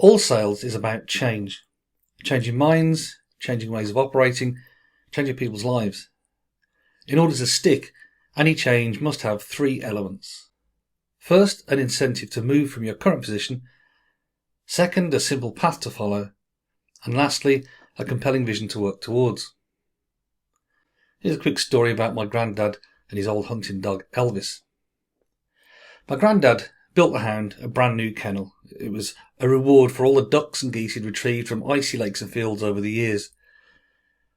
All sales is about change. Changing minds, changing ways of operating, changing people's lives. In order to stick, any change must have three elements. First, an incentive to move from your current position. Second, a simple path to follow. And lastly, a compelling vision to work towards. Here's a quick story about my granddad and his old hunting dog, Elvis. My granddad built the hound a brand new kennel. It was a reward for all the ducks and geese he'd retrieved from icy lakes and fields over the years.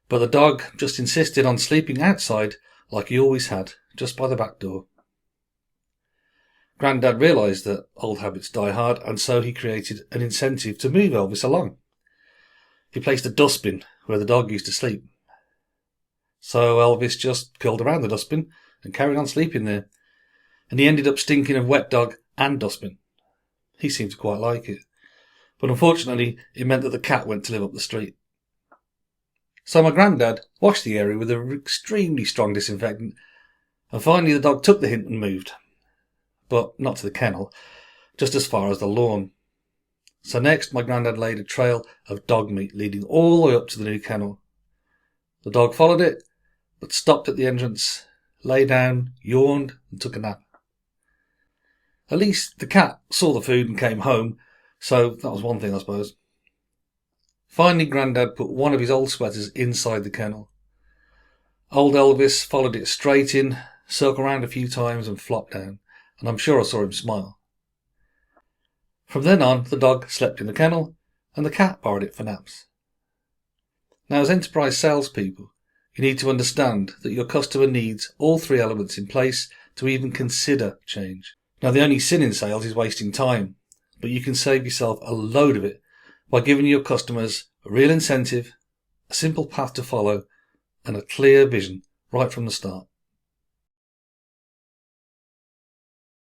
But the dog just insisted on sleeping outside like he always had, just by the back door. Grandad realised that old habits die hard, and so he created an incentive to move Elvis along. He placed a dustbin where the dog used to sleep. So Elvis just curled around the dustbin and carried on sleeping there, and he ended up stinking of wet dog and dustbin. He seemed to quite like it, but unfortunately it meant that the cat went to live up the street. So my granddad washed the area with an extremely strong disinfectant, and finally the dog took the hint and moved. But not to the kennel, just as far as the lawn. So next my granddad laid a trail of dog meat leading all the way up to the new kennel. The dog followed it, but stopped at the entrance, lay down, yawned and took a nap. At least the cat saw the food and came home, so that was one thing, I suppose. Finally, Grandad put one of his old sweaters inside the kennel. Old Elvis followed it straight in, circled around a few times and flopped down, and I'm sure I saw him smile. From then on, the dog slept in the kennel, and the cat borrowed it for naps. Now, as enterprise salespeople, you need to understand that your customer needs all three elements in place to even consider change. Now, the only sin in sales is wasting time, but you can save yourself a load of it by giving your customers a real incentive, a simple path to follow, and a clear vision right from the start.